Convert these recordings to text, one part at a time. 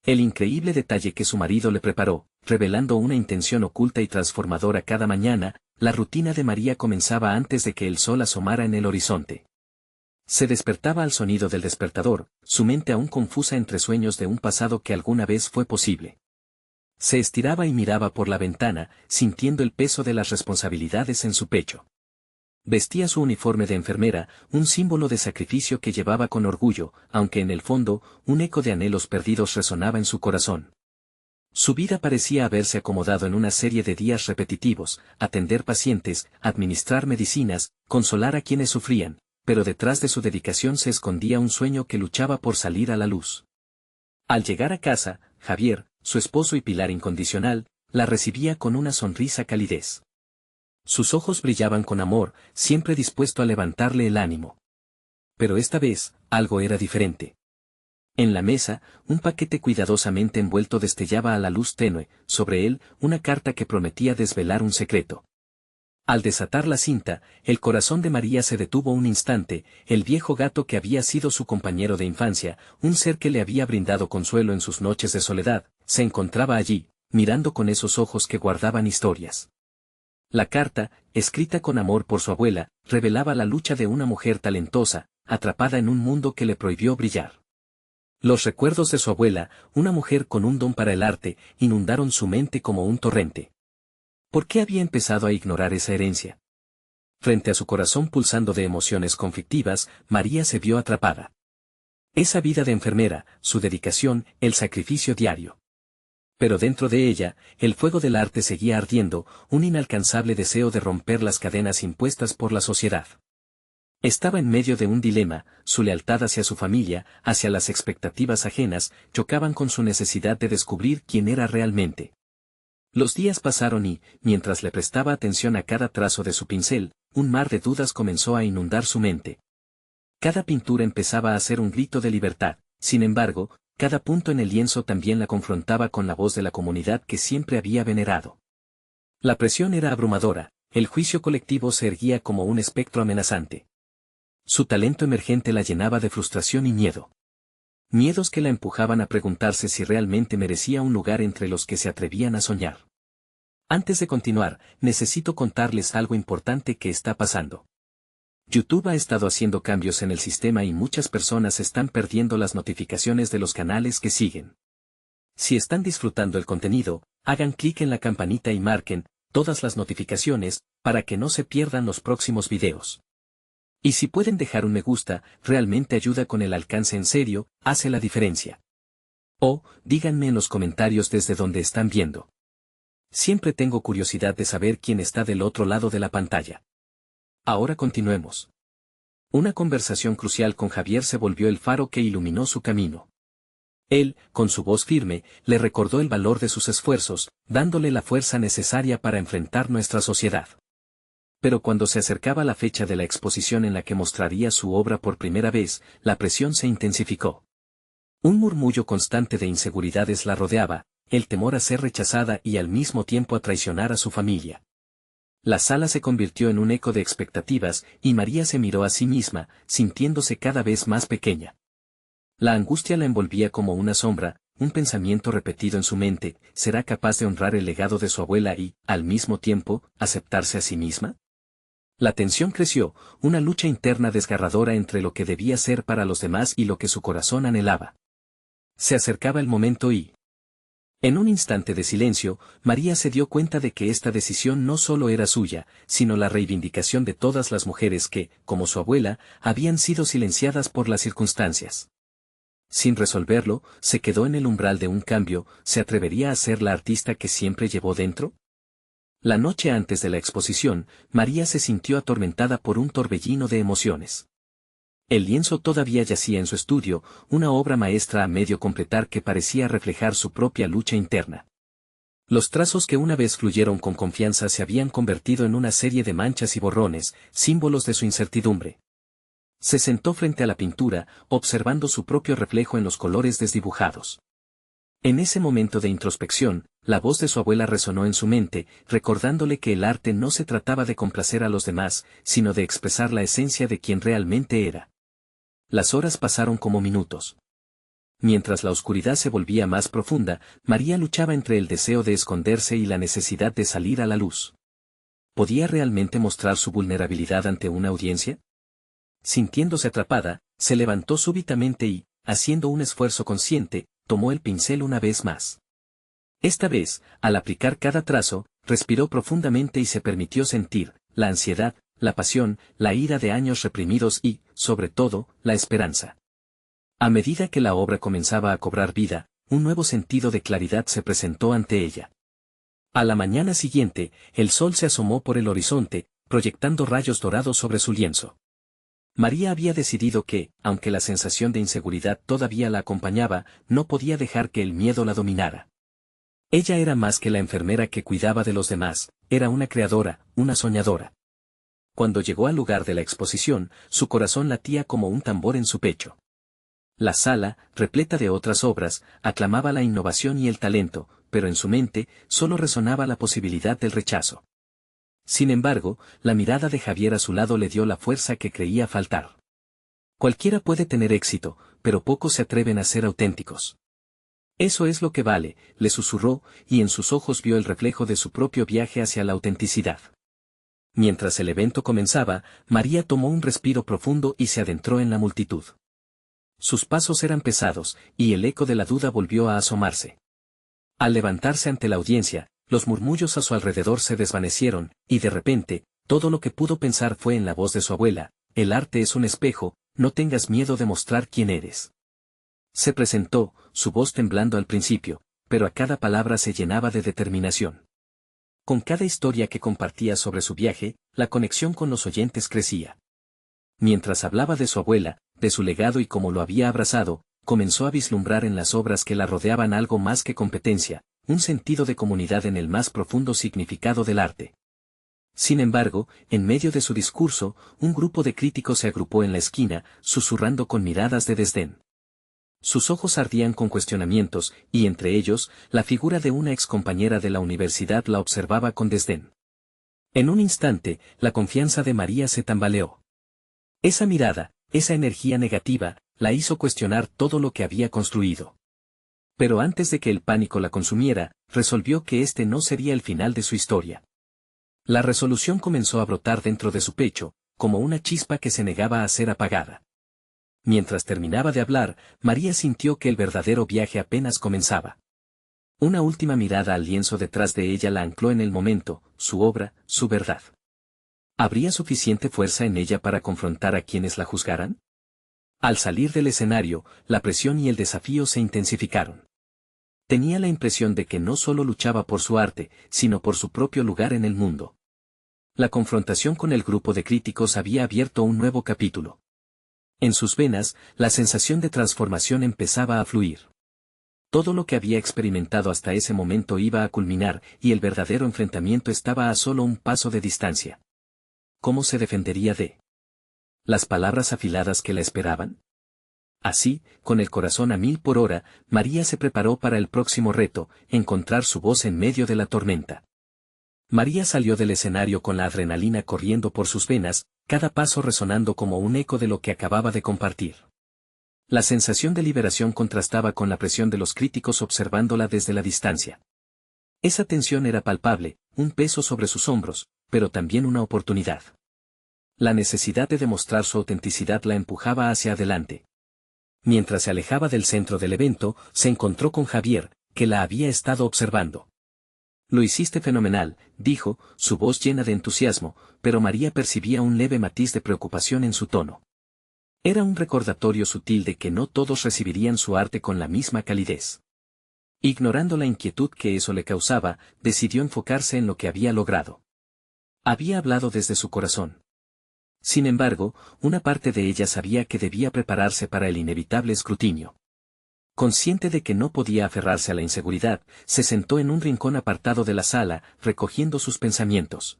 El increíble detalle que su marido le preparó, revelando una intención oculta y transformadora cada mañana, la rutina de María comenzaba antes de que el sol asomara en el horizonte. Se despertaba al sonido del despertador, su mente aún confusa entre sueños de un pasado que alguna vez fue posible. Se estiraba y miraba por la ventana, sintiendo el peso de las responsabilidades en su pecho. Vestía su uniforme de enfermera, un símbolo de sacrificio que llevaba con orgullo, aunque en el fondo, un eco de anhelos perdidos resonaba en su corazón. Su vida parecía haberse acomodado en una serie de días repetitivos, atender pacientes, administrar medicinas, consolar a quienes sufrían, pero detrás de su dedicación se escondía un sueño que luchaba por salir a la luz. Al llegar a casa, Javier, su esposo y pilar incondicional, la recibía con una sonrisa calidez. Sus ojos brillaban con amor, siempre dispuesto a levantarle el ánimo. Pero esta vez, algo era diferente. En la mesa, un paquete cuidadosamente envuelto destellaba a la luz tenue, sobre él, una carta que prometía desvelar un secreto. Al desatar la cinta, el corazón de María se detuvo un instante, el viejo gato que había sido su compañero de infancia, un ser que le había brindado consuelo en sus noches de soledad, se encontraba allí, mirando con esos ojos que guardaban historias. La carta, escrita con amor por su abuela, revelaba la lucha de una mujer talentosa, atrapada en un mundo que le prohibió brillar. Los recuerdos de su abuela, una mujer con un don para el arte, inundaron su mente como un torrente. ¿Por qué había empezado a ignorar esa herencia? Frente a su corazón pulsando de emociones conflictivas, María se vio atrapada. Esa vida de enfermera, su dedicación, el sacrificio diario. Pero dentro de ella, el fuego del arte seguía ardiendo, un inalcanzable deseo de romper las cadenas impuestas por la sociedad. Estaba en medio de un dilema, su lealtad hacia su familia, hacia las expectativas ajenas, chocaban con su necesidad de descubrir quién era realmente. Los días pasaron y, mientras le prestaba atención a cada trazo de su pincel, un mar de dudas comenzó a inundar su mente. Cada pintura empezaba a ser un grito de libertad, sin embargo, cada punto en el lienzo también la confrontaba con la voz de la comunidad que siempre había venerado. La presión era abrumadora, el juicio colectivo se erguía como un espectro amenazante. Su talento emergente la llenaba de frustración y miedo. Miedos que la empujaban a preguntarse si realmente merecía un lugar entre los que se atrevían a soñar. Antes de continuar, necesito contarles algo importante que está pasando. YouTube ha estado haciendo cambios en el sistema y muchas personas están perdiendo las notificaciones de los canales que siguen. Si están disfrutando el contenido, hagan clic en la campanita y marquen todas las notificaciones para que no se pierdan los próximos videos. Y si pueden dejar un me gusta, realmente ayuda con el alcance en serio, hace la diferencia. O, díganme en los comentarios desde donde están viendo. Siempre tengo curiosidad de saber quién está del otro lado de la pantalla. Ahora continuemos. Una conversación crucial con Javier se volvió el faro que iluminó su camino. Él, con su voz firme, le recordó el valor de sus esfuerzos, dándole la fuerza necesaria para enfrentar nuestra sociedad. Pero cuando se acercaba la fecha de la exposición en la que mostraría su obra por primera vez, la presión se intensificó. Un murmullo constante de inseguridades la rodeaba, el temor a ser rechazada y al mismo tiempo a traicionar a su familia. La sala se convirtió en un eco de expectativas, y María se miró a sí misma, sintiéndose cada vez más pequeña. La angustia la envolvía como una sombra, un pensamiento repetido en su mente, ¿será capaz de honrar el legado de su abuela y, al mismo tiempo, aceptarse a sí misma? La tensión creció, una lucha interna desgarradora entre lo que debía ser para los demás y lo que su corazón anhelaba. Se acercaba el momento y, en un instante de silencio, María se dio cuenta de que esta decisión no solo era suya, sino la reivindicación de todas las mujeres que, como su abuela, habían sido silenciadas por las circunstancias. Sin resolverlo, se quedó en el umbral de un cambio, ¿se atrevería a ser la artista que siempre llevó dentro? La noche antes de la exposición, María se sintió atormentada por un torbellino de emociones. El lienzo todavía yacía en su estudio, una obra maestra a medio completar que parecía reflejar su propia lucha interna. Los trazos que una vez fluyeron con confianza se habían convertido en una serie de manchas y borrones, símbolos de su incertidumbre. Se sentó frente a la pintura, observando su propio reflejo en los colores desdibujados. En ese momento de introspección, la voz de su abuela resonó en su mente, recordándole que el arte no se trataba de complacer a los demás, sino de expresar la esencia de quien realmente era. Las horas pasaron como minutos. Mientras la oscuridad se volvía más profunda, María luchaba entre el deseo de esconderse y la necesidad de salir a la luz. ¿Podía realmente mostrar su vulnerabilidad ante una audiencia? Sintiéndose atrapada, se levantó súbitamente y, haciendo un esfuerzo consciente, tomó el pincel una vez más. Esta vez, al aplicar cada trazo, respiró profundamente y se permitió sentir la ansiedad, la pasión, la ira de años reprimidos y, sobre todo, la esperanza. A medida que la obra comenzaba a cobrar vida, un nuevo sentido de claridad se presentó ante ella. A la mañana siguiente, el sol se asomó por el horizonte, proyectando rayos dorados sobre su lienzo. María había decidido que, aunque la sensación de inseguridad todavía la acompañaba, no podía dejar que el miedo la dominara. Ella era más que la enfermera que cuidaba de los demás, era una creadora, una soñadora. Cuando llegó al lugar de la exposición, su corazón latía como un tambor en su pecho. La sala, repleta de otras obras, aclamaba la innovación y el talento, pero en su mente, solo resonaba la posibilidad del rechazo. Sin embargo, la mirada de Javier a su lado le dio la fuerza que creía faltar. Cualquiera puede tener éxito, pero pocos se atreven a ser auténticos. Eso es lo que vale, le susurró, y en sus ojos vio el reflejo de su propio viaje hacia la autenticidad. Mientras el evento comenzaba, María tomó un respiro profundo y se adentró en la multitud. Sus pasos eran pesados, y el eco de la duda volvió a asomarse. Al levantarse ante la audiencia, los murmullos a su alrededor se desvanecieron, y de repente, todo lo que pudo pensar fue en la voz de su abuela: el arte es un espejo, no tengas miedo de mostrar quién eres. Se presentó, su voz temblando al principio, pero a cada palabra se llenaba de determinación. Con cada historia que compartía sobre su viaje, la conexión con los oyentes crecía. Mientras hablaba de su abuela, de su legado y cómo lo había abrazado, comenzó a vislumbrar en las obras que la rodeaban algo más que competencia, un sentido de comunidad en el más profundo significado del arte. Sin embargo, en medio de su discurso, un grupo de críticos se agrupó en la esquina, susurrando con miradas de desdén. Sus ojos ardían con cuestionamientos, y entre ellos, la figura de una excompañera de la universidad la observaba con desdén. En un instante, la confianza de María se tambaleó. Esa mirada, esa energía negativa, la hizo cuestionar todo lo que había construido. Pero antes de que el pánico la consumiera, resolvió que este no sería el final de su historia. La resolución comenzó a brotar dentro de su pecho, como una chispa que se negaba a ser apagada. Mientras terminaba de hablar, María sintió que el verdadero viaje apenas comenzaba. Una última mirada al lienzo detrás de ella la ancló en el momento, su obra, su verdad. ¿Habría suficiente fuerza en ella para confrontar a quienes la juzgaran? Al salir del escenario, la presión y el desafío se intensificaron. Tenía la impresión de que no solo luchaba por su arte, sino por su propio lugar en el mundo. La confrontación con el grupo de críticos había abierto un nuevo capítulo. En sus venas, la sensación de transformación empezaba a fluir. Todo lo que había experimentado hasta ese momento iba a culminar, y el verdadero enfrentamiento estaba a solo un paso de distancia. ¿Cómo se defendería de las palabras afiladas que la esperaban? Así, con el corazón a 1000 por hora, María se preparó para el próximo reto: encontrar su voz en medio de la tormenta. María salió del escenario con la adrenalina corriendo por sus venas, cada paso resonando como un eco de lo que acababa de compartir. La sensación de liberación contrastaba con la presión de los críticos observándola desde la distancia. Esa tensión era palpable, un peso sobre sus hombros, pero también una oportunidad. La necesidad de demostrar su autenticidad la empujaba hacia adelante. Mientras se alejaba del centro del evento, se encontró con Javier, que la había estado observando. Lo hiciste fenomenal, dijo, su voz llena de entusiasmo, pero María percibía un leve matiz de preocupación en su tono. Era un recordatorio sutil de que no todos recibirían su arte con la misma calidez. Ignorando la inquietud que eso le causaba, decidió enfocarse en lo que había logrado. Había hablado desde su corazón. Sin embargo, una parte de ella sabía que debía prepararse para el inevitable escrutinio. Consciente de que no podía aferrarse a la inseguridad, se sentó en un rincón apartado de la sala, recogiendo sus pensamientos.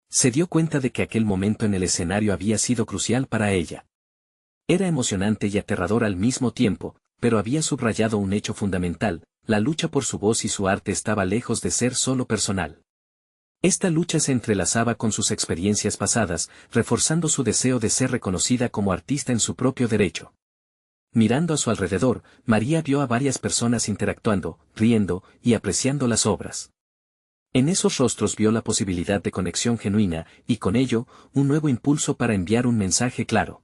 Se dio cuenta de que aquel momento en el escenario había sido crucial para ella. Era emocionante y aterrador al mismo tiempo, pero había subrayado un hecho fundamental: la lucha por su voz y su arte estaba lejos de ser solo personal. Esta lucha se entrelazaba con sus experiencias pasadas, reforzando su deseo de ser reconocida como artista en su propio derecho. Mirando a su alrededor, María vio a varias personas interactuando, riendo y apreciando las obras. En esos rostros vio la posibilidad de conexión genuina, y con ello, un nuevo impulso para enviar un mensaje claro.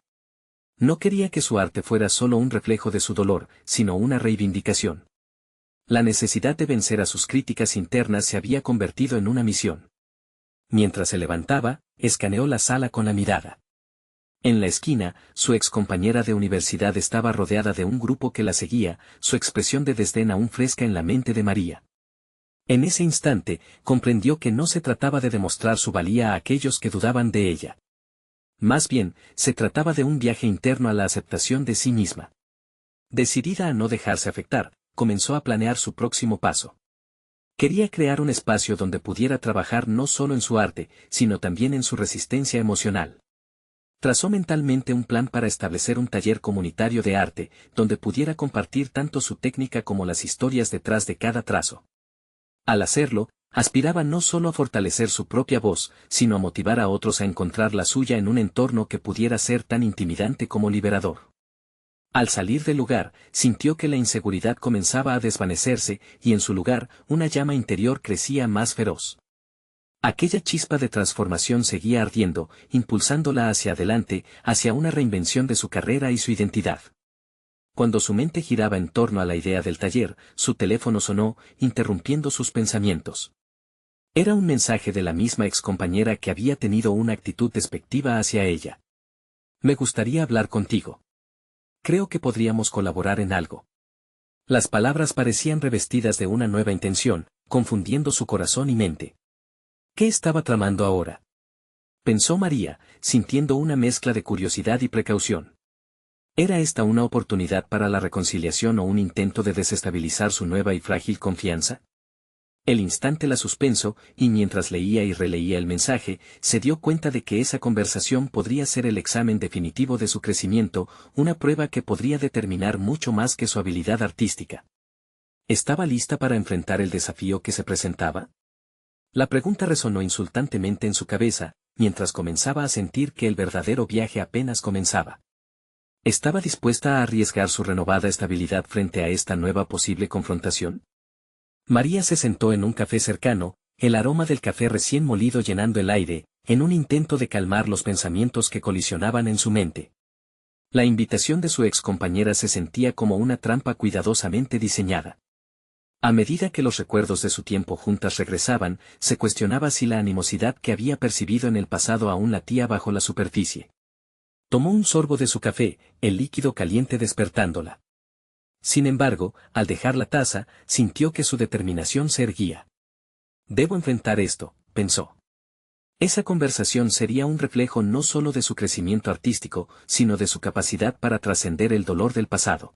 No quería que su arte fuera solo un reflejo de su dolor, sino una reivindicación. La necesidad de vencer a sus críticas internas se había convertido en una misión. Mientras se levantaba, escaneó la sala con la mirada. En la esquina, su excompañera de universidad estaba rodeada de un grupo que la seguía, su expresión de desdén aún fresca en la mente de María. En ese instante, comprendió que no se trataba de demostrar su valía a aquellos que dudaban de ella. Más bien, se trataba de un viaje interno a la aceptación de sí misma. Decidida a no dejarse afectar, comenzó a planear su próximo paso. Quería crear un espacio donde pudiera trabajar no solo en su arte, sino también en su resistencia emocional. Trazó mentalmente un plan para establecer un taller comunitario de arte, donde pudiera compartir tanto su técnica como las historias detrás de cada trazo. Al hacerlo, aspiraba no solo a fortalecer su propia voz, sino a motivar a otros a encontrar la suya en un entorno que pudiera ser tan intimidante como liberador. Al salir del lugar, sintió que la inseguridad comenzaba a desvanecerse, y en su lugar, una llama interior crecía más feroz. Aquella chispa de transformación seguía ardiendo, impulsándola hacia adelante, hacia una reinvención de su carrera y su identidad. Cuando su mente giraba en torno a la idea del taller, su teléfono sonó, interrumpiendo sus pensamientos. Era un mensaje de la misma excompañera que había tenido una actitud despectiva hacia ella. Me gustaría hablar contigo. Creo que podríamos colaborar en algo. Las palabras parecían revestidas de una nueva intención, confundiendo su corazón y mente. ¿Qué estaba tramando ahora? Pensó María, sintiendo una mezcla de curiosidad y precaución. ¿Era esta una oportunidad para la reconciliación o un intento de desestabilizar su nueva y frágil confianza? El instante la suspenso, y mientras leía y releía el mensaje, se dio cuenta de que esa conversación podría ser el examen definitivo de su crecimiento, una prueba que podría determinar mucho más que su habilidad artística. ¿Estaba lista para enfrentar el desafío que se presentaba? La pregunta resonó insultantemente en su cabeza, mientras comenzaba a sentir que el verdadero viaje apenas comenzaba. ¿Estaba dispuesta a arriesgar su renovada estabilidad frente a esta nueva posible confrontación? María se sentó en un café cercano, el aroma del café recién molido llenando el aire, en un intento de calmar los pensamientos que colisionaban en su mente. La invitación de su excompañera se sentía como una trampa cuidadosamente diseñada. A medida que los recuerdos de su tiempo juntas regresaban, se cuestionaba si la animosidad que había percibido en el pasado aún latía bajo la superficie. Tomó un sorbo de su café, el líquido caliente despertándola. Sin embargo, al dejar la taza, sintió que su determinación se erguía. Debo enfrentar esto, pensó. Esa conversación sería un reflejo no solo de su crecimiento artístico, sino de su capacidad para trascender el dolor del pasado.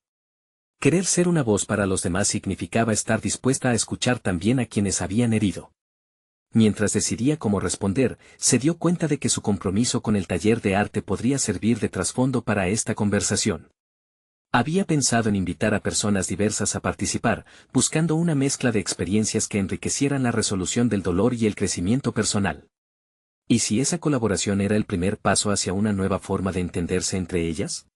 Querer ser una voz para los demás significaba estar dispuesta a escuchar también a quienes habían herido. Mientras decidía cómo responder, se dio cuenta de que su compromiso con el taller de arte podría servir de trasfondo para esta conversación. Había pensado en invitar a personas diversas a participar, buscando una mezcla de experiencias que enriquecieran la resolución del dolor y el crecimiento personal. ¿Y si esa colaboración era el primer paso hacia una nueva forma de entenderse entre ellas?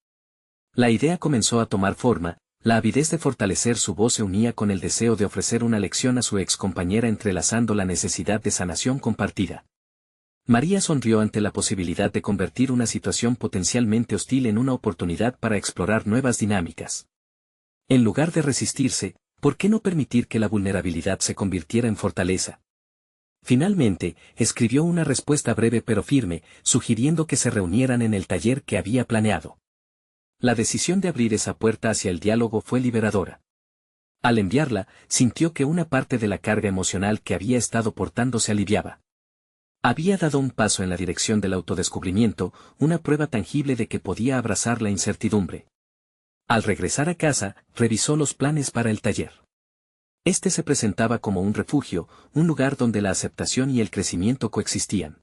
La idea comenzó a tomar forma. La avidez de fortalecer su voz se unía con el deseo de ofrecer una lección a su excompañera entrelazando la necesidad de sanación compartida. María sonrió ante la posibilidad de convertir una situación potencialmente hostil en una oportunidad para explorar nuevas dinámicas. En lugar de resistirse, ¿por qué no permitir que la vulnerabilidad se convirtiera en fortaleza? Finalmente, escribió una respuesta breve pero firme, sugiriendo que se reunieran en el taller que había planeado. La decisión de abrir esa puerta hacia el diálogo fue liberadora. Al enviarla, sintió que una parte de la carga emocional que había estado portando se aliviaba. Había dado un paso en la dirección del autodescubrimiento, una prueba tangible de que podía abrazar la incertidumbre. Al regresar a casa, revisó los planes para el taller. Este se presentaba como un refugio, un lugar donde la aceptación y el crecimiento coexistían.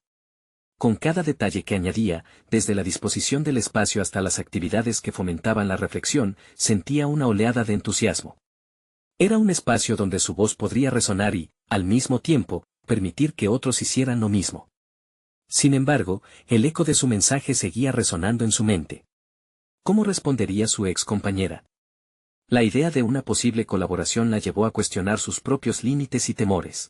Con cada detalle que añadía, desde la disposición del espacio hasta las actividades que fomentaban la reflexión, sentía una oleada de entusiasmo. Era un espacio donde su voz podría resonar y, al mismo tiempo, permitir que otros hicieran lo mismo. Sin embargo, el eco de su mensaje seguía resonando en su mente. ¿Cómo respondería su ex compañera? La idea de una posible colaboración la llevó a cuestionar sus propios límites y temores.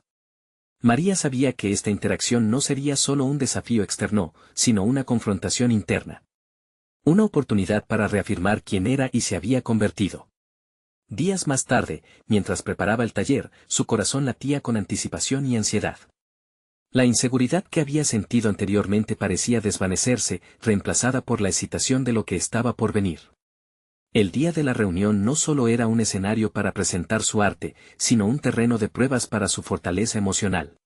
María sabía que esta interacción no sería solo un desafío externo, sino una confrontación interna. Una oportunidad para reafirmar quién era y se había convertido. Días más tarde, mientras preparaba el taller, su corazón latía con anticipación y ansiedad. La inseguridad que había sentido anteriormente parecía desvanecerse, reemplazada por la excitación de lo que estaba por venir. El día de la reunión no solo era un escenario para presentar su arte, sino un terreno de pruebas para su fortaleza emocional.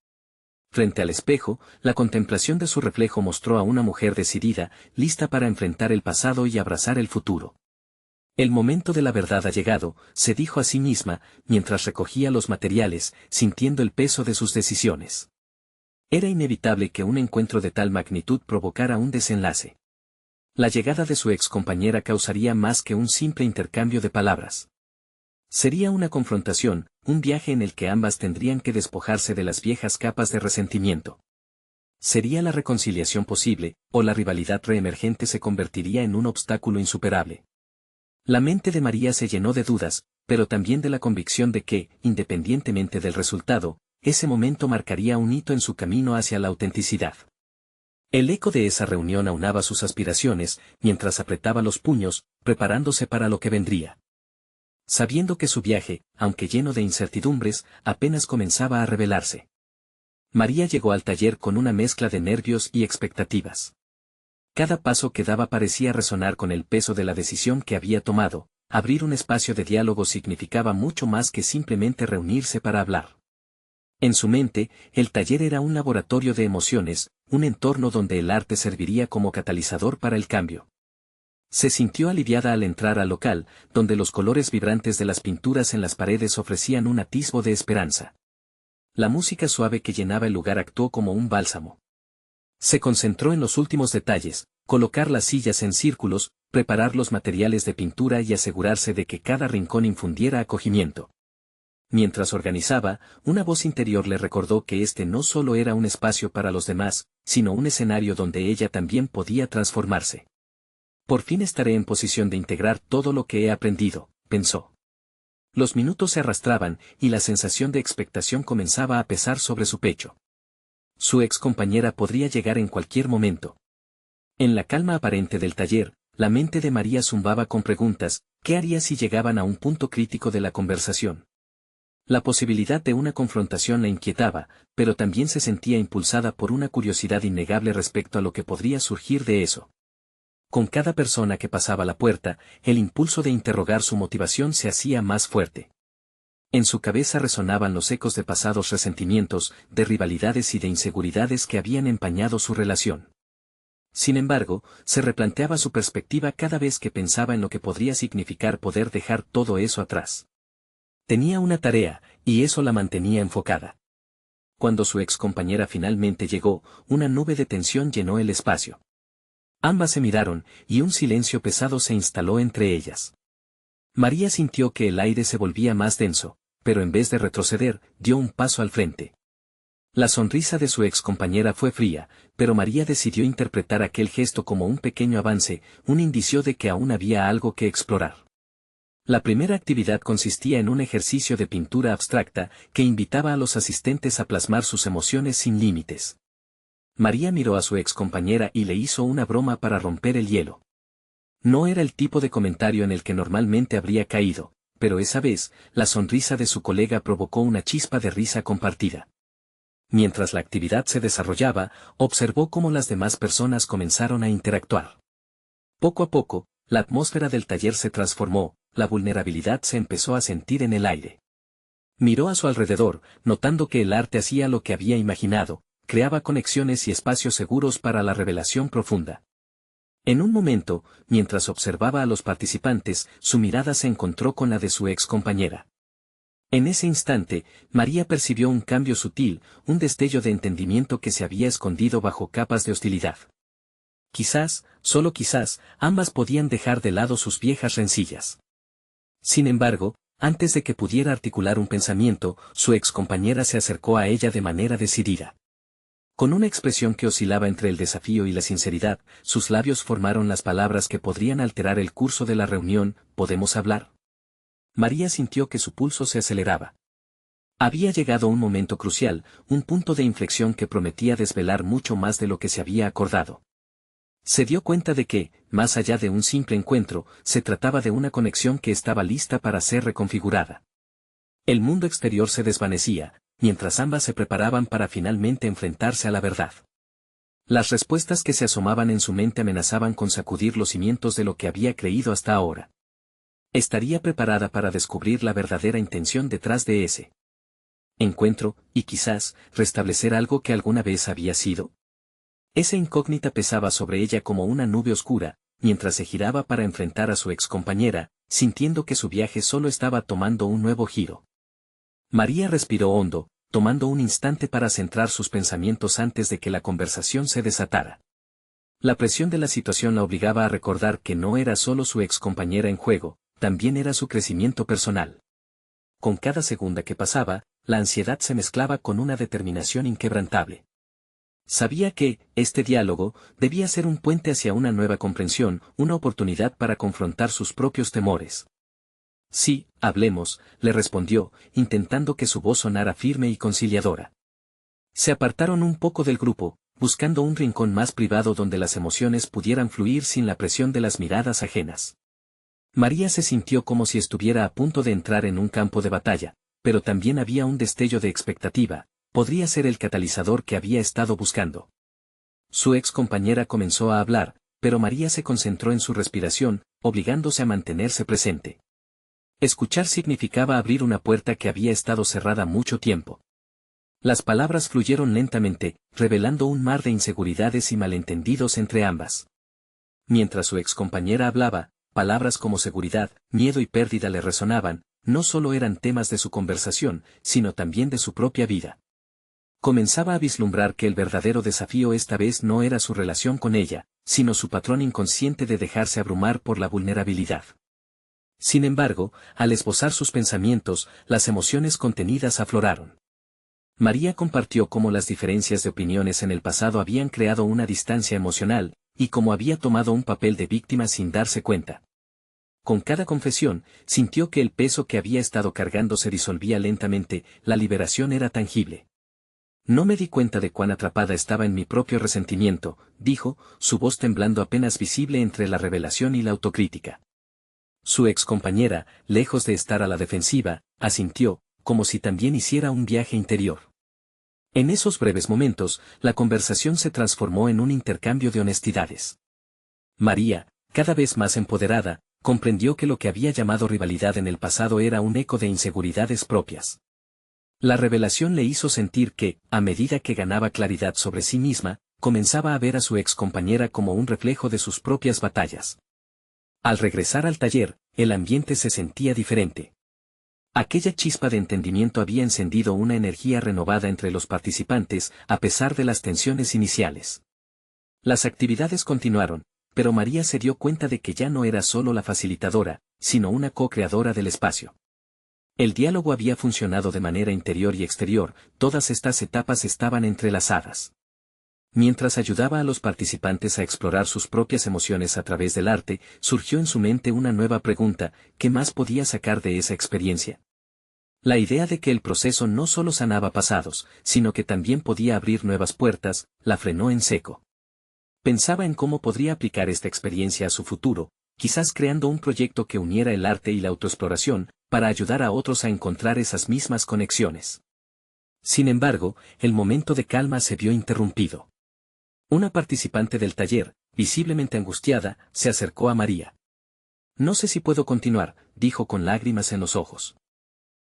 Frente al espejo, la contemplación de su reflejo mostró a una mujer decidida, lista para enfrentar el pasado y abrazar el futuro. El momento de la verdad ha llegado, se dijo a sí misma, mientras recogía los materiales, sintiendo el peso de sus decisiones. Era inevitable que un encuentro de tal magnitud provocara un desenlace. La llegada de su ex compañera causaría más que un simple intercambio de palabras. Sería una confrontación, un viaje en el que ambas tendrían que despojarse de las viejas capas de resentimiento. Sería la reconciliación posible, o la rivalidad reemergente se convertiría en un obstáculo insuperable. La mente de María se llenó de dudas, pero también de la convicción de que, independientemente del resultado, ese momento marcaría un hito en su camino hacia la autenticidad. El eco de esa reunión aunaba sus aspiraciones, mientras apretaba los puños, preparándose para lo que vendría. Sabiendo que su viaje, aunque lleno de incertidumbres, apenas comenzaba a revelarse. María llegó al taller con una mezcla de nervios y expectativas. Cada paso que daba parecía resonar con el peso de la decisión que había tomado. Abrir un espacio de diálogo significaba mucho más que simplemente reunirse para hablar. En su mente, el taller era un laboratorio de emociones, un entorno donde el arte serviría como catalizador para el cambio. Se sintió aliviada al entrar al local, donde los colores vibrantes de las pinturas en las paredes ofrecían un atisbo de esperanza. La música suave que llenaba el lugar actuó como un bálsamo. Se concentró en los últimos detalles, colocar las sillas en círculos, preparar los materiales de pintura y asegurarse de que cada rincón infundiera acogimiento. Mientras organizaba, una voz interior le recordó que este no solo era un espacio para los demás, sino un escenario donde ella también podía transformarse. Por fin estaré en posición de integrar todo lo que he aprendido, pensó. Los minutos se arrastraban, y la sensación de expectación comenzaba a pesar sobre su pecho. Su ex compañera podría llegar en cualquier momento. En la calma aparente del taller, la mente de María zumbaba con preguntas: ¿qué haría si llegaban a un punto crítico de la conversación? La posibilidad de una confrontación la inquietaba, pero también se sentía impulsada por una curiosidad innegable respecto a lo que podría surgir de eso. Con cada persona que pasaba la puerta, el impulso de interrogar su motivación se hacía más fuerte. En su cabeza resonaban los ecos de pasados resentimientos, de rivalidades y de inseguridades que habían empañado su relación. Sin embargo, se replanteaba su perspectiva cada vez que pensaba en lo que podría significar poder dejar todo eso atrás. Tenía una tarea, y eso la mantenía enfocada. Cuando su ex compañera finalmente llegó, una nube de tensión llenó el espacio. Ambas se miraron, y un silencio pesado se instaló entre ellas. María sintió que el aire se volvía más denso, pero en vez de retroceder, dio un paso al frente. La sonrisa de su ex compañera fue fría, pero María decidió interpretar aquel gesto como un pequeño avance, un indicio de que aún había algo que explorar. La primera actividad consistía en un ejercicio de pintura abstracta, que invitaba a los asistentes a plasmar sus emociones sin límites. María miró a su ex compañera y le hizo una broma para romper el hielo. No era el tipo de comentario en el que normalmente habría caído, pero esa vez, la sonrisa de su colega provocó una chispa de risa compartida. Mientras la actividad se desarrollaba, observó cómo las demás personas comenzaron a interactuar. Poco a poco, la atmósfera del taller se transformó, la vulnerabilidad se empezó a sentir en el aire. Miró a su alrededor, notando que el arte hacía lo que había imaginado, creaba conexiones y espacios seguros para la revelación profunda. En un momento, mientras observaba a los participantes, su mirada se encontró con la de su ex compañera. En ese instante, María percibió un cambio sutil, un destello de entendimiento que se había escondido bajo capas de hostilidad. Quizás, solo quizás, ambas podían dejar de lado sus viejas rencillas. Sin embargo, antes de que pudiera articular un pensamiento, su ex compañera se acercó a ella de manera decidida. Con una expresión que oscilaba entre el desafío y la sinceridad, sus labios formaron las palabras que podrían alterar el curso de la reunión. ¿Podemos hablar? María sintió que su pulso se aceleraba. Había llegado un momento crucial, un punto de inflexión que prometía desvelar mucho más de lo que se había acordado. Se dio cuenta de que, más allá de un simple encuentro, se trataba de una conexión que estaba lista para ser reconfigurada. El mundo exterior se desvanecía, mientras ambas se preparaban para finalmente enfrentarse a la verdad. Las respuestas que se asomaban en su mente amenazaban con sacudir los cimientos de lo que había creído hasta ahora. Estaría preparada para descubrir la verdadera intención detrás de ese encuentro, y quizás, restablecer algo que alguna vez había sido. Esa incógnita pesaba sobre ella como una nube oscura, mientras se giraba para enfrentar a su excompañera, sintiendo que su viaje solo estaba tomando un nuevo giro. María respiró hondo, tomando un instante para centrar sus pensamientos antes de que la conversación se desatara. La presión de la situación la obligaba a recordar que no era solo su excompañera en juego, también era su crecimiento personal. Con cada segunda que pasaba, la ansiedad se mezclaba con una determinación inquebrantable. Sabía que, este diálogo, debía ser un puente hacia una nueva comprensión, una oportunidad para confrontar sus propios temores. Sí, hablemos, le respondió, intentando que su voz sonara firme y conciliadora. Se apartaron un poco del grupo, buscando un rincón más privado donde las emociones pudieran fluir sin la presión de las miradas ajenas. María se sintió como si estuviera a punto de entrar en un campo de batalla, pero también había un destello de expectativa. Podría ser el catalizador que había estado buscando. Su ex compañera comenzó a hablar, pero María se concentró en su respiración, obligándose a mantenerse presente. Escuchar significaba abrir una puerta que había estado cerrada mucho tiempo. Las palabras fluyeron lentamente, revelando un mar de inseguridades y malentendidos entre ambas. Mientras su ex compañera hablaba, palabras como seguridad, miedo y pérdida le resonaban, no solo eran temas de su conversación, sino también de su propia vida. Comenzaba a vislumbrar que el verdadero desafío esta vez no era su relación con ella, sino su patrón inconsciente de dejarse abrumar por la vulnerabilidad. Sin embargo, al esbozar sus pensamientos, las emociones contenidas afloraron. María compartió cómo las diferencias de opiniones en el pasado habían creado una distancia emocional, y cómo había tomado un papel de víctima sin darse cuenta. Con cada confesión, sintió que el peso que había estado cargando se disolvía lentamente, la liberación era tangible. No me di cuenta de cuán atrapada estaba en mi propio resentimiento, dijo, su voz temblando apenas visible entre la revelación y la autocrítica. Su excompañera, lejos de estar a la defensiva, asintió, como si también hiciera un viaje interior. En esos breves momentos, la conversación se transformó en un intercambio de honestidades. María, cada vez más empoderada, comprendió que lo que había llamado rivalidad en el pasado era un eco de inseguridades propias. La revelación le hizo sentir que, a medida que ganaba claridad sobre sí misma, comenzaba a ver a su excompañera como un reflejo de sus propias batallas. Al regresar al taller, el ambiente se sentía diferente. Aquella chispa de entendimiento había encendido una energía renovada entre los participantes, a pesar de las tensiones iniciales. Las actividades continuaron, pero María se dio cuenta de que ya no era solo la facilitadora, sino una co-creadora del espacio. El diálogo había funcionado de manera interior y exterior, todas estas etapas estaban entrelazadas. Mientras ayudaba a los participantes a explorar sus propias emociones a través del arte, surgió en su mente una nueva pregunta: ¿qué más podía sacar de esa experiencia? La idea de que el proceso no solo sanaba pasados, sino que también podía abrir nuevas puertas, la frenó en seco. Pensaba en cómo podría aplicar esta experiencia a su futuro, quizás creando un proyecto que uniera el arte y la autoexploración, para ayudar a otros a encontrar esas mismas conexiones. Sin embargo, el momento de calma se vio interrumpido. Una participante del taller, visiblemente angustiada, se acercó a María. No sé si puedo continuar, dijo con lágrimas en los ojos.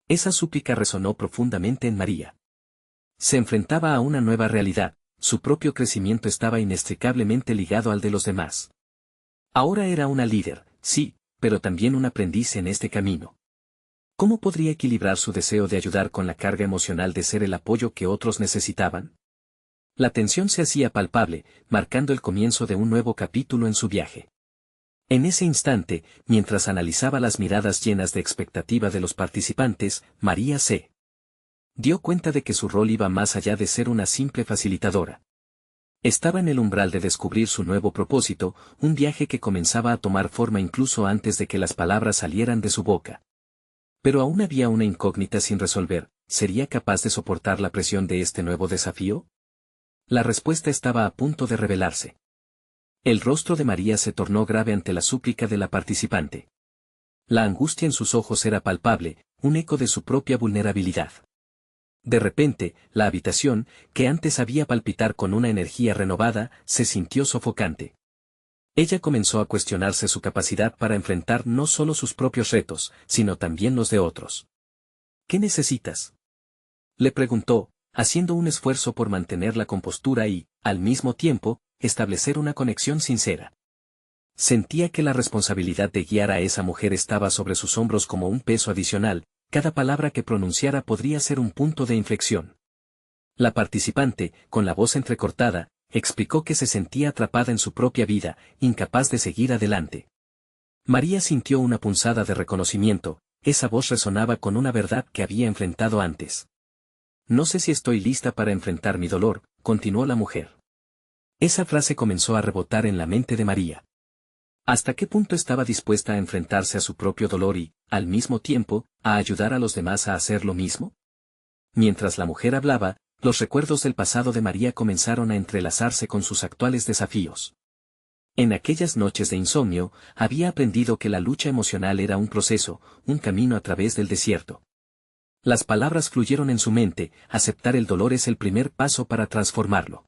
Esa súplica resonó profundamente en María. Se enfrentaba a una nueva realidad, su propio crecimiento estaba inextricablemente ligado al de los demás. Ahora era una líder, sí, pero también un aprendiz en este camino. ¿Cómo podría equilibrar su deseo de ayudar con la carga emocional de ser el apoyo que otros necesitaban? La tensión se hacía palpable, marcando el comienzo de un nuevo capítulo en su viaje. En ese instante, mientras analizaba las miradas llenas de expectativa de los participantes, María se Dio cuenta de que su rol iba más allá de ser una simple facilitadora. Estaba en el umbral de descubrir su nuevo propósito, un viaje que comenzaba a tomar forma incluso antes de que las palabras salieran de su boca. Pero aún había una incógnita sin resolver: ¿sería capaz de soportar la presión de este nuevo desafío? La respuesta estaba a punto de revelarse. El rostro de María se tornó grave ante la súplica de la participante. La angustia en sus ojos era palpable, un eco de su propia vulnerabilidad. De repente, la habitación, que antes sabía palpitar con una energía renovada, se sintió sofocante. Ella comenzó a cuestionarse su capacidad para enfrentar no solo sus propios retos, sino también los de otros. ¿Qué necesitas?, le preguntó, haciendo un esfuerzo por mantener la compostura y, al mismo tiempo, establecer una conexión sincera. Sentía que la responsabilidad de guiar a esa mujer estaba sobre sus hombros como un peso adicional. Cada palabra que pronunciara podría ser un punto de inflexión. La participante, con la voz entrecortada, explicó que se sentía atrapada en su propia vida, incapaz de seguir adelante. María sintió una punzada de reconocimiento. Esa voz resonaba con una verdad que había enfrentado antes. No sé si estoy lista para enfrentar mi dolor, continuó la mujer. Esa frase comenzó a rebotar en la mente de María. ¿Hasta qué punto estaba dispuesta a enfrentarse a su propio dolor y, al mismo tiempo, a ayudar a los demás a hacer lo mismo? Mientras la mujer hablaba, los recuerdos del pasado de María comenzaron a entrelazarse con sus actuales desafíos. En aquellas noches de insomnio, había aprendido que la lucha emocional era un proceso, un camino a través del desierto. Las palabras fluyeron en su mente: aceptar el dolor es el primer paso para transformarlo.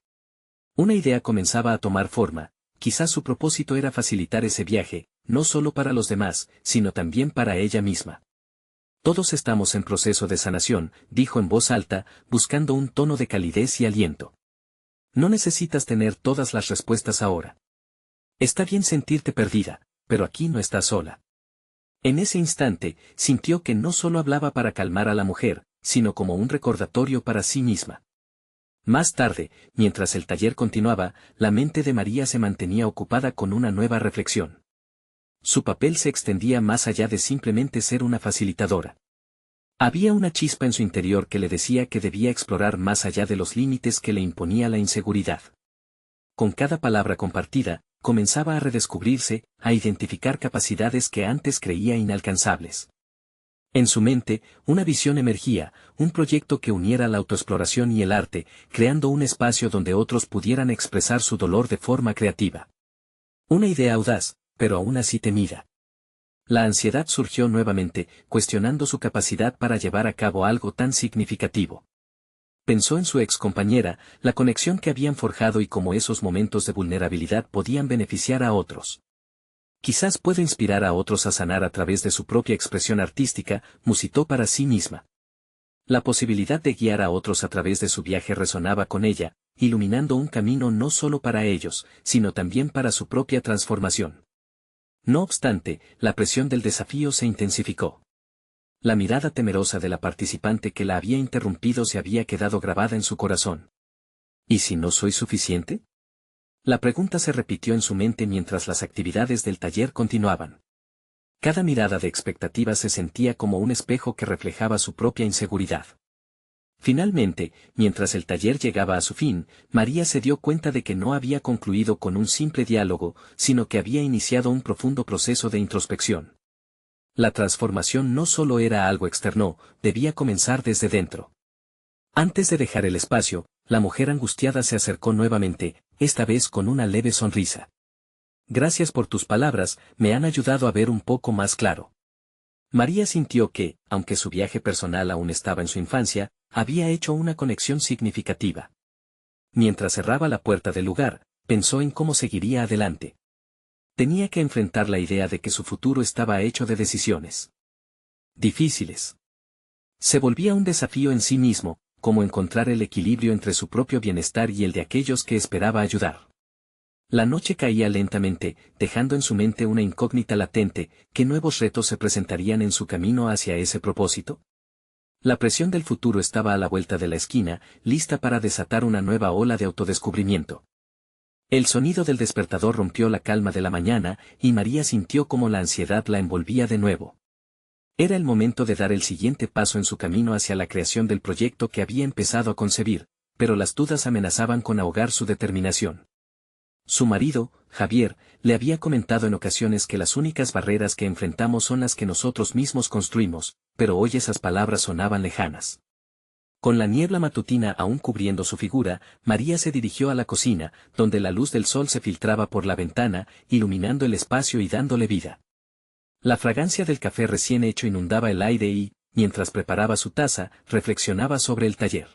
Una idea comenzaba a tomar forma. Quizás su propósito era facilitar ese viaje, no solo para los demás, sino también para ella misma. Todos estamos en proceso de sanación, dijo en voz alta, buscando un tono de calidez y aliento. No necesitas tener todas las respuestas ahora. Está bien sentirte perdida, pero aquí no estás sola. En ese instante, sintió que no solo hablaba para calmar a la mujer, sino como un recordatorio para sí misma. Más tarde, mientras el taller continuaba, la mente de María se mantenía ocupada con una nueva reflexión. Su papel se extendía más allá de simplemente ser una facilitadora. Había una chispa en su interior que le decía que debía explorar más allá de los límites que le imponía la inseguridad. Con cada palabra compartida, comenzaba a redescubrirse, a identificar capacidades que antes creía inalcanzables. En su mente, una visión emergía, un proyecto que uniera la autoexploración y el arte, creando un espacio donde otros pudieran expresar su dolor de forma creativa. Una idea audaz, pero aún así temida. La ansiedad surgió nuevamente, cuestionando su capacidad para llevar a cabo algo tan significativo. Pensó en su ex compañera, la conexión que habían forjado y cómo esos momentos de vulnerabilidad podían beneficiar a otros. Quizás pueda inspirar a otros a sanar a través de su propia expresión artística, musitó para sí misma. La posibilidad de guiar a otros a través de su viaje resonaba con ella, iluminando un camino no solo para ellos, sino también para su propia transformación. No obstante, la presión del desafío se intensificó. La mirada temerosa de la participante que la había interrumpido se había quedado grabada en su corazón. ¿Y si no soy suficiente? La pregunta se repitió en su mente mientras las actividades del taller continuaban. Cada mirada de expectativa se sentía como un espejo que reflejaba su propia inseguridad. Finalmente, mientras el taller llegaba a su fin, María se dio cuenta de que no había concluido con un simple diálogo, sino que había iniciado un profundo proceso de introspección. La transformación no solo era algo externo, debía comenzar desde dentro. Antes de dejar el espacio, la mujer angustiada se acercó nuevamente, esta vez con una leve sonrisa. Gracias por tus palabras, me han ayudado a ver un poco más claro. María sintió que, aunque su viaje personal aún estaba en su infancia, había hecho una conexión significativa. Mientras cerraba la puerta del lugar, pensó en cómo seguiría adelante. Tenía que enfrentar la idea de que su futuro estaba hecho de decisiones difíciles. Se volvía un desafío en sí mismo, como encontrar el equilibrio entre su propio bienestar y el de aquellos que esperaba ayudar. La noche caía lentamente, dejando en su mente una incógnita latente: ¿qué nuevos retos se presentarían en su camino hacia ese propósito? La presión del futuro estaba a la vuelta de la esquina, lista para desatar una nueva ola de autodescubrimiento. El sonido del despertador rompió la calma de la mañana, y María sintió como la ansiedad la envolvía de nuevo. Era el momento de dar el siguiente paso en su camino hacia la creación del proyecto que había empezado a concebir, pero las dudas amenazaban con ahogar su determinación. Su marido, Javier, le había comentado en ocasiones que las únicas barreras que enfrentamos son las que nosotros mismos construimos, pero hoy esas palabras sonaban lejanas. Con la niebla matutina aún cubriendo su figura, María se dirigió a la cocina, donde la luz del sol se filtraba por la ventana, iluminando el espacio y dándole vida. La fragancia del café recién hecho inundaba el aire y, mientras preparaba su taza, reflexionaba sobre el taller.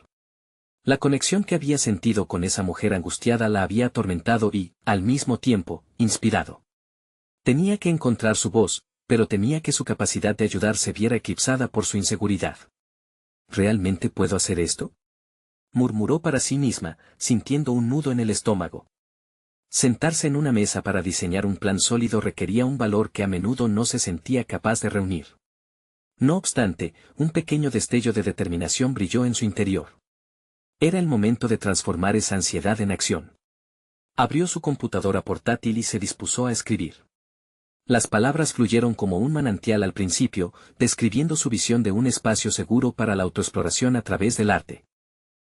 La conexión que había sentido con esa mujer angustiada la había atormentado y, al mismo tiempo, inspirado. Tenía que encontrar su voz, pero temía que su capacidad de ayudar se viera eclipsada por su inseguridad. ¿Realmente puedo hacer esto?, murmuró para sí misma, sintiendo un nudo en el estómago. Sentarse en una mesa para diseñar un plan sólido requería un valor que a menudo no se sentía capaz de reunir. No obstante, un pequeño destello de determinación brilló en su interior. Era el momento de transformar esa ansiedad en acción. Abrió su computadora portátil y se dispuso a escribir. Las palabras fluyeron como un manantial al principio, describiendo su visión de un espacio seguro para la autoexploración a través del arte.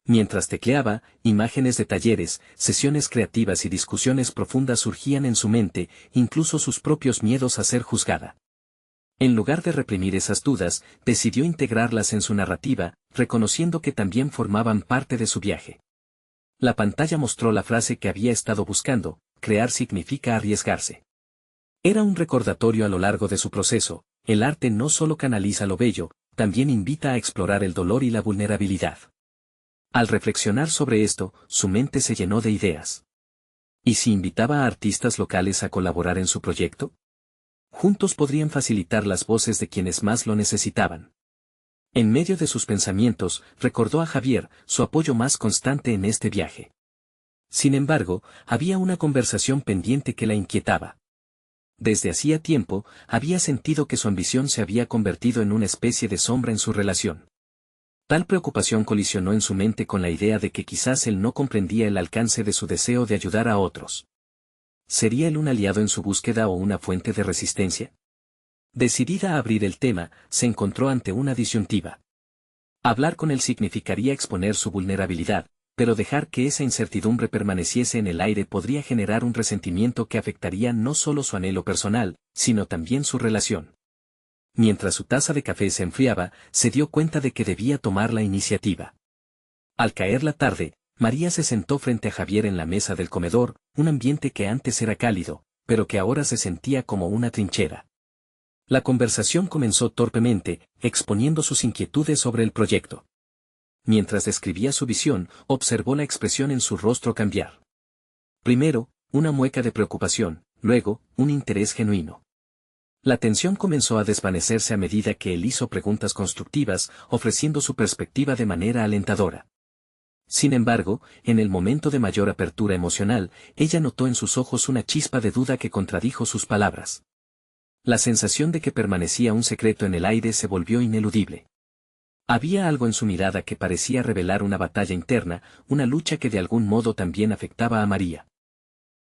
Mientras tecleaba, imágenes de talleres, sesiones creativas y discusiones profundas surgían en su mente, incluso sus propios miedos a ser juzgada. En lugar de reprimir esas dudas, decidió integrarlas en su narrativa, reconociendo que también formaban parte de su viaje. La pantalla mostró la frase que había estado buscando: crear significa arriesgarse. Era un recordatorio a lo largo de su proceso: el arte no solo canaliza lo bello, también invita a explorar el dolor y la vulnerabilidad. Al reflexionar sobre esto, su mente se llenó de ideas. ¿Y si invitaba a artistas locales a colaborar en su proyecto? Juntos podrían facilitar las voces de quienes más lo necesitaban. En medio de sus pensamientos, recordó a Javier, su apoyo más constante en este viaje. Sin embargo, había una conversación pendiente que la inquietaba. Desde hacía tiempo, había sentido que su ambición se había convertido en una especie de sombra en su relación. Tal preocupación colisionó en su mente con la idea de que quizás él no comprendía el alcance de su deseo de ayudar a otros. ¿Sería él un aliado en su búsqueda o una fuente de resistencia? Decidida a abrir el tema, se encontró ante una disyuntiva. Hablar con él significaría exponer su vulnerabilidad, pero dejar que esa incertidumbre permaneciese en el aire podría generar un resentimiento que afectaría no solo su anhelo personal, sino también su relación. Mientras su taza de café se enfriaba, se dio cuenta de que debía tomar la iniciativa. Al caer la tarde, María se sentó frente a Javier en la mesa del comedor, un ambiente que antes era cálido, pero que ahora se sentía como una trinchera. La conversación comenzó torpemente, exponiendo sus inquietudes sobre el proyecto. Mientras describía su visión, observó la expresión en su rostro cambiar. Primero, una mueca de preocupación, luego, un interés genuino. La tensión comenzó a desvanecerse a medida que él hizo preguntas constructivas, ofreciendo su perspectiva de manera alentadora. Sin embargo, en el momento de mayor apertura emocional, ella notó en sus ojos una chispa de duda que contradijo sus palabras. La sensación de que permanecía un secreto en el aire se volvió ineludible. Había algo en su mirada que parecía revelar una batalla interna, una lucha que de algún modo también afectaba a María.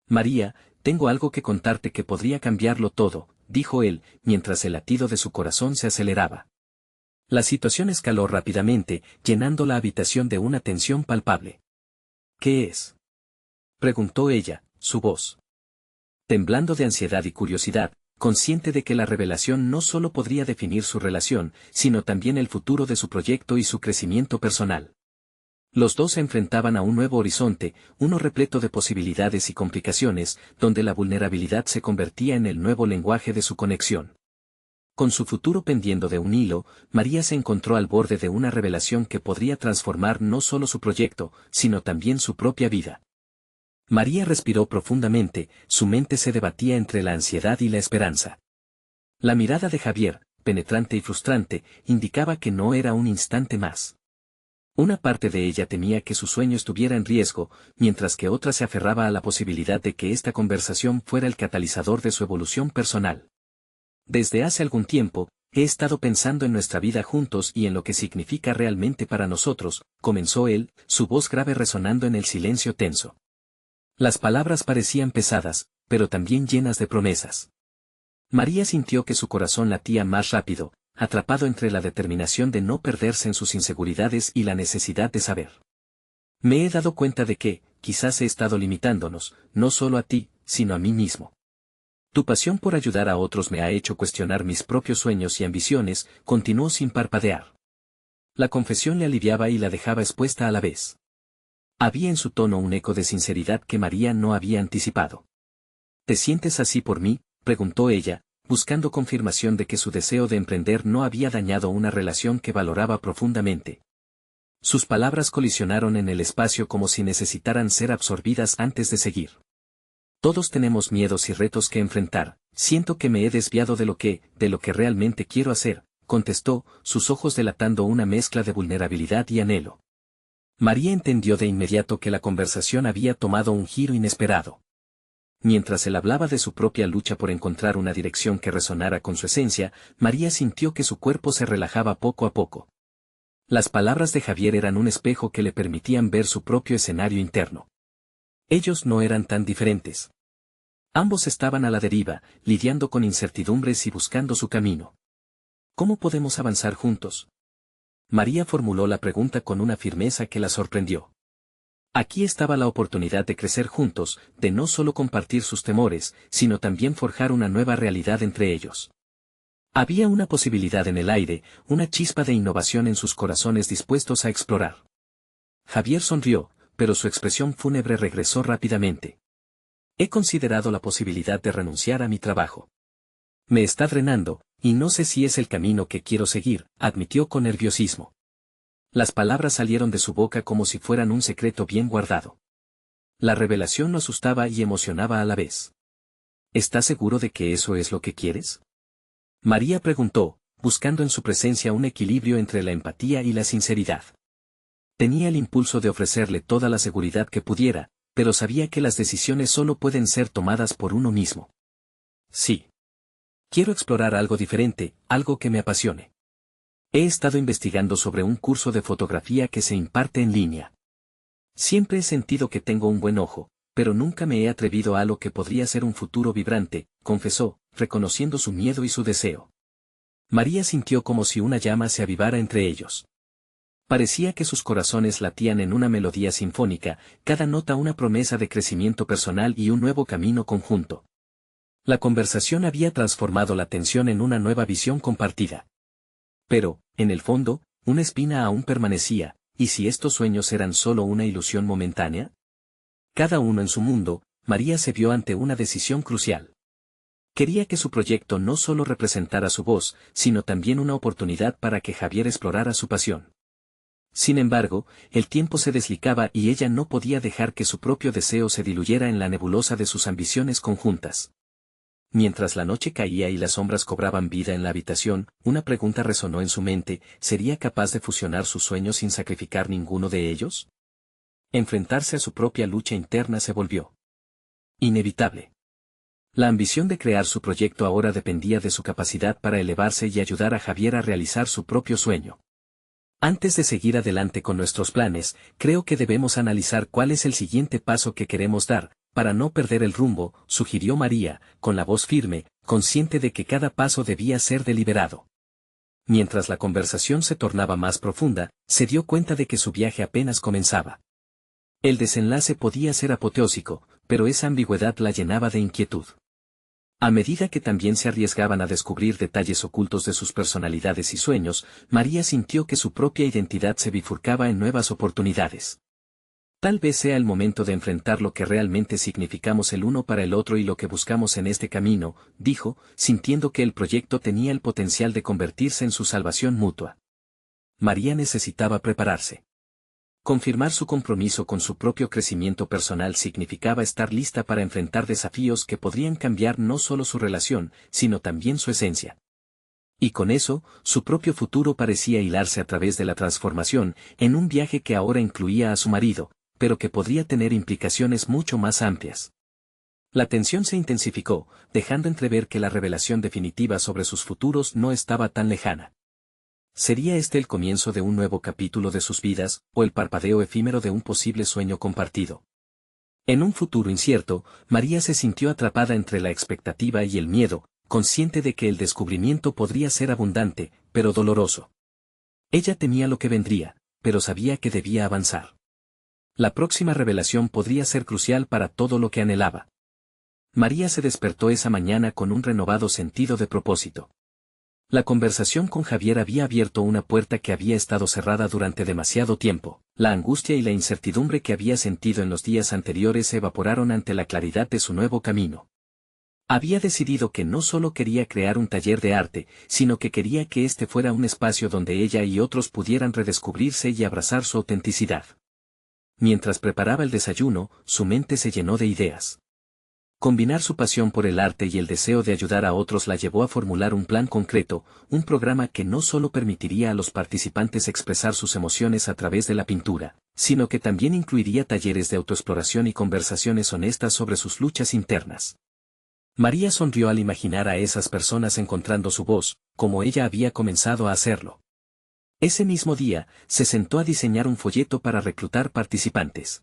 María, tengo algo que contarte que podría cambiarlo todo, dijo él, mientras el latido de su corazón se aceleraba. La situación escaló rápidamente, llenando la habitación de una tensión palpable. ¿Qué es?, preguntó ella, su voz temblando de ansiedad y curiosidad, consciente de que la revelación no solo podría definir su relación, sino también el futuro de su proyecto y su crecimiento personal. Los dos se enfrentaban a un nuevo horizonte, uno repleto de posibilidades y complicaciones, donde la vulnerabilidad se convertía en el nuevo lenguaje de su conexión. Con su futuro pendiendo de un hilo, María se encontró al borde de una revelación que podría transformar no solo su proyecto, sino también su propia vida. María respiró profundamente, su mente se debatía entre la ansiedad y la esperanza. La mirada de Javier, penetrante y frustrante, indicaba que no era un instante más. Una parte de ella temía que su sueño estuviera en riesgo, mientras que otra se aferraba a la posibilidad de que esta conversación fuera el catalizador de su evolución personal. Desde hace algún tiempo, he estado pensando en nuestra vida juntos y en lo que significa realmente para nosotros, comenzó él, su voz grave resonando en el silencio tenso. Las palabras parecían pesadas, pero también llenas de promesas. María sintió que su corazón latía más rápido, atrapado entre la determinación de no perderse en sus inseguridades y la necesidad de saber. Me he dado cuenta de que, quizás he estado limitándonos, no solo a ti, sino a mí mismo. Tu pasión por ayudar a otros me ha hecho cuestionar mis propios sueños y ambiciones, continuó sin parpadear. La confesión le aliviaba y la dejaba expuesta a la vez. Había en su tono un eco de sinceridad que María no había anticipado. ¿Te sientes así por mí?, preguntó ella, buscando confirmación de que su deseo de emprender no había dañado una relación que valoraba profundamente. Sus palabras colisionaron en el espacio como si necesitaran ser absorbidas antes de seguir. Todos tenemos miedos y retos que enfrentar. Siento que me he desviado de lo que realmente quiero hacer, contestó, sus ojos delatando una mezcla de vulnerabilidad y anhelo. María entendió de inmediato que la conversación había tomado un giro inesperado. Mientras él hablaba de su propia lucha por encontrar una dirección que resonara con su esencia, María sintió que su cuerpo se relajaba poco a poco. Las palabras de Javier eran un espejo que le permitían ver su propio escenario interno. Ellos no eran tan diferentes. Ambos estaban a la deriva, lidiando con incertidumbres y buscando su camino. ¿Cómo podemos avanzar juntos? María formuló la pregunta con una firmeza que la sorprendió. Aquí estaba la oportunidad de crecer juntos, de no solo compartir sus temores, sino también forjar una nueva realidad entre ellos. Había una posibilidad en el aire, una chispa de innovación en sus corazones dispuestos a explorar. Javier sonrió, pero su expresión fúnebre regresó rápidamente. He considerado la posibilidad de renunciar a mi trabajo. Me está drenando, y no sé si es el camino que quiero seguir, admitió con nerviosismo. Las palabras salieron de su boca como si fueran un secreto bien guardado. La revelación lo asustaba y emocionaba a la vez. ¿Estás seguro de que eso es lo que quieres?, María preguntó, buscando en su presencia un equilibrio entre la empatía y la sinceridad. Tenía el impulso de ofrecerle toda la seguridad que pudiera, pero sabía que las decisiones solo pueden ser tomadas por uno mismo. Sí. Quiero explorar algo diferente, algo que me apasione. He estado investigando sobre un curso de fotografía que se imparte en línea. Siempre he sentido que tengo un buen ojo, pero nunca me he atrevido a lo que podría ser un futuro vibrante, confesó, reconociendo su miedo y su deseo. María sintió como si una llama se avivara entre ellos. Parecía que sus corazones latían en una melodía sinfónica, cada nota una promesa de crecimiento personal y un nuevo camino conjunto. La conversación había transformado la tensión en una nueva visión compartida. Pero, en el fondo, una espina aún permanecía, ¿y si estos sueños eran solo una ilusión momentánea? Cada uno en su mundo, María se vio ante una decisión crucial. Quería que su proyecto no solo representara su voz, sino también una oportunidad para que Javier explorara su pasión. Sin embargo, el tiempo se deslicaba y ella no podía dejar que su propio deseo se diluyera en la nebulosa de sus ambiciones conjuntas. Mientras la noche caía y las sombras cobraban vida en la habitación, una pregunta resonó en su mente: ¿sería capaz de fusionar sus sueños sin sacrificar ninguno de ellos? Enfrentarse a su propia lucha interna se volvió inevitable. La ambición de crear su proyecto ahora dependía de su capacidad para elevarse y ayudar a Javier a realizar su propio sueño. Antes de seguir adelante con nuestros planes, creo que debemos analizar cuál es el siguiente paso que queremos dar, para no perder el rumbo, sugirió María, con la voz firme, consciente de que cada paso debía ser deliberado. Mientras la conversación se tornaba más profunda, se dio cuenta de que su viaje apenas comenzaba. El desenlace podía ser apoteósico, pero esa ambigüedad la llenaba de inquietud. A medida que también se arriesgaban a descubrir detalles ocultos de sus personalidades y sueños, María sintió que su propia identidad se bifurcaba en nuevas oportunidades. Tal vez sea el momento de enfrentar lo que realmente significamos el uno para el otro y lo que buscamos en este camino, dijo, sintiendo que el proyecto tenía el potencial de convertirse en su salvación mutua. María necesitaba prepararse. Confirmar su compromiso con su propio crecimiento personal significaba estar lista para enfrentar desafíos que podrían cambiar no solo su relación, sino también su esencia. Y con eso, su propio futuro parecía hilarse a través de la transformación, en un viaje que ahora incluía a su marido, pero que podría tener implicaciones mucho más amplias. La tensión se intensificó, dejando entrever que la revelación definitiva sobre sus futuros no estaba tan lejana. ¿Sería este el comienzo de un nuevo capítulo de sus vidas, o el parpadeo efímero de un posible sueño compartido? En un futuro incierto, María se sintió atrapada entre la expectativa y el miedo, consciente de que el descubrimiento podría ser abundante, pero doloroso. Ella temía lo que vendría, pero sabía que debía avanzar. La próxima revelación podría ser crucial para todo lo que anhelaba. María se despertó esa mañana con un renovado sentido de propósito. La conversación con Javier había abierto una puerta que había estado cerrada durante demasiado tiempo. La angustia y la incertidumbre que había sentido en los días anteriores se evaporaron ante la claridad de su nuevo camino. Había decidido que no solo quería crear un taller de arte, sino que quería que este fuera un espacio donde ella y otros pudieran redescubrirse y abrazar su autenticidad. Mientras preparaba el desayuno, su mente se llenó de ideas. Combinar su pasión por el arte y el deseo de ayudar a otros la llevó a formular un plan concreto, un programa que no solo permitiría a los participantes expresar sus emociones a través de la pintura, sino que también incluiría talleres de autoexploración y conversaciones honestas sobre sus luchas internas. María sonrió al imaginar a esas personas encontrando su voz, como ella había comenzado a hacerlo. Ese mismo día, se sentó a diseñar un folleto para reclutar participantes.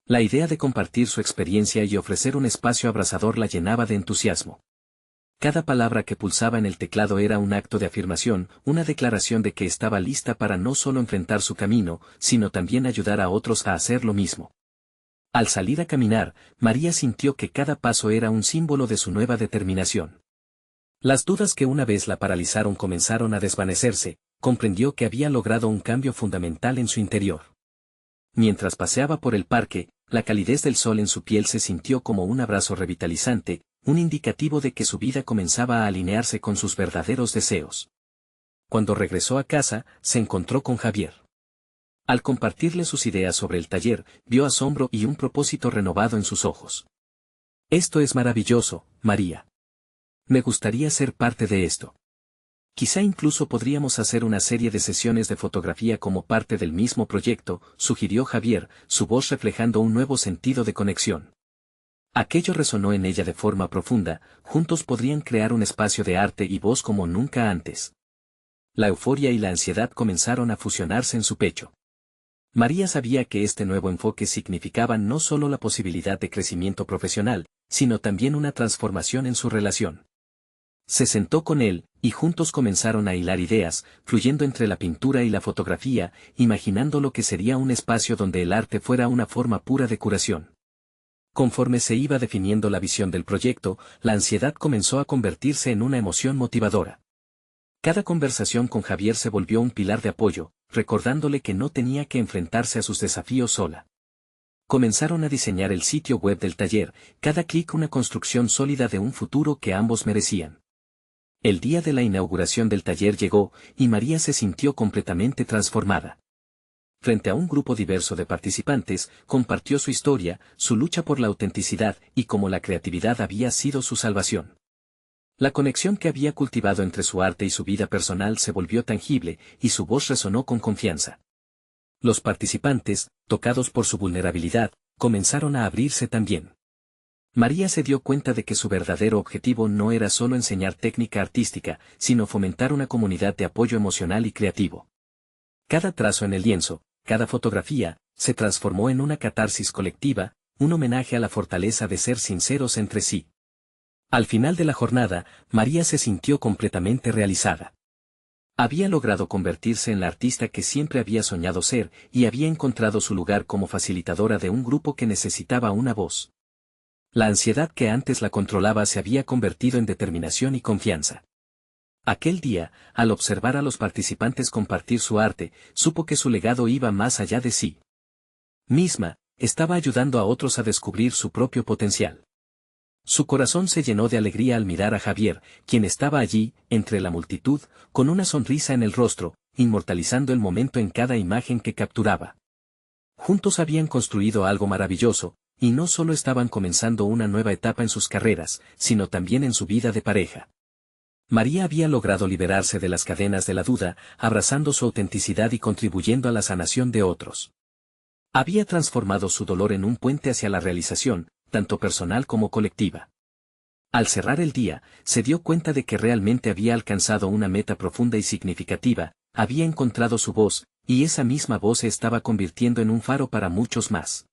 La idea de compartir su experiencia y ofrecer un espacio abrazador la llenaba de entusiasmo. Cada palabra que pulsaba en el teclado era un acto de afirmación, una declaración de que estaba lista para no solo enfrentar su camino, sino también ayudar a otros a hacer lo mismo. Al salir a caminar, María sintió que cada paso era un símbolo de su nueva determinación. Las dudas que una vez la paralizaron comenzaron a desvanecerse, comprendió que había logrado un cambio fundamental en su interior. Mientras paseaba por el parque, la calidez del sol en su piel se sintió como un abrazo revitalizante, un indicativo de que su vida comenzaba a alinearse con sus verdaderos deseos. Cuando regresó a casa, se encontró con Javier. Al compartirle sus ideas sobre el taller, vio asombro y un propósito renovado en sus ojos. Esto es maravilloso, María. Me gustaría ser parte de esto. Quizá incluso podríamos hacer una serie de sesiones de fotografía como parte del mismo proyecto, sugirió Javier, su voz reflejando un nuevo sentido de conexión. Aquello resonó en ella de forma profunda, juntos podrían crear un espacio de arte y voz como nunca antes. La euforia y la ansiedad comenzaron a fusionarse en su pecho. María sabía que este nuevo enfoque significaba no solo la posibilidad de crecimiento profesional, sino también una transformación en su relación. Se sentó con él, y juntos comenzaron a hilar ideas, fluyendo entre la pintura y la fotografía, imaginando lo que sería un espacio donde el arte fuera una forma pura de curación. Conforme se iba definiendo la visión del proyecto, la ansiedad comenzó a convertirse en una emoción motivadora. Cada conversación con Javier se volvió un pilar de apoyo, recordándole que no tenía que enfrentarse a sus desafíos sola. Comenzaron a diseñar el sitio web del taller, cada clic una construcción sólida de un futuro que ambos merecían. El día de la inauguración del taller llegó, y María se sintió completamente transformada. Frente a un grupo diverso de participantes, compartió su historia, su lucha por la autenticidad y cómo la creatividad había sido su salvación. La conexión que había cultivado entre su arte y su vida personal se volvió tangible, y su voz resonó con confianza. Los participantes, tocados por su vulnerabilidad, comenzaron a abrirse también. María se dio cuenta de que su verdadero objetivo no era solo enseñar técnica artística, sino fomentar una comunidad de apoyo emocional y creativo. Cada trazo en el lienzo, cada fotografía, se transformó en una catarsis colectiva, un homenaje a la fortaleza de ser sinceros entre sí. Al final de la jornada, María se sintió completamente realizada. Había logrado convertirse en la artista que siempre había soñado ser, y había encontrado su lugar como facilitadora de un grupo que necesitaba una voz. La ansiedad que antes la controlaba se había convertido en determinación y confianza. Aquel día, al observar a los participantes compartir su arte, supo que su legado iba más allá de sí misma, estaba ayudando a otros a descubrir su propio potencial. Su corazón se llenó de alegría al mirar a Javier, quien estaba allí, entre la multitud, con una sonrisa en el rostro, inmortalizando el momento en cada imagen que capturaba. Juntos habían construido algo maravilloso, y no solo estaban comenzando una nueva etapa en sus carreras, sino también en su vida de pareja. María había logrado liberarse de las cadenas de la duda, abrazando su autenticidad y contribuyendo a la sanación de otros. Había transformado su dolor en un puente hacia la realización, tanto personal como colectiva. Al cerrar el día, se dio cuenta de que realmente había alcanzado una meta profunda y significativa, había encontrado su voz, y esa misma voz se estaba convirtiendo en un faro para muchos más.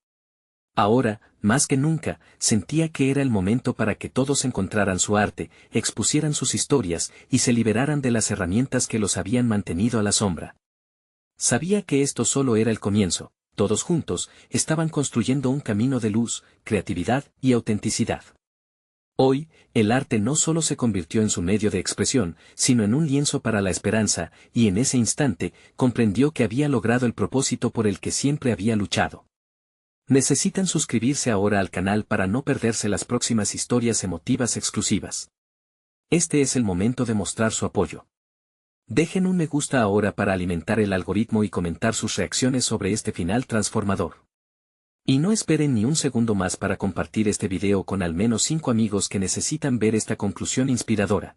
Ahora, más que nunca, sentía que era el momento para que todos encontraran su arte, expusieran sus historias y se liberaran de las herramientas que los habían mantenido a la sombra. Sabía que esto solo era el comienzo, todos juntos, estaban construyendo un camino de luz, creatividad y autenticidad. Hoy, el arte no solo se convirtió en su medio de expresión, sino en un lienzo para la esperanza, y en ese instante, comprendió que había logrado el propósito por el que siempre había luchado. Necesitan suscribirse ahora al canal para no perderse las próximas historias emotivas exclusivas. Este es el momento de mostrar su apoyo. Dejen un me gusta ahora para alimentar el algoritmo y comentar sus reacciones sobre este final transformador. Y no esperen ni un segundo más para compartir este video con al menos 5 amigos que necesitan ver esta conclusión inspiradora.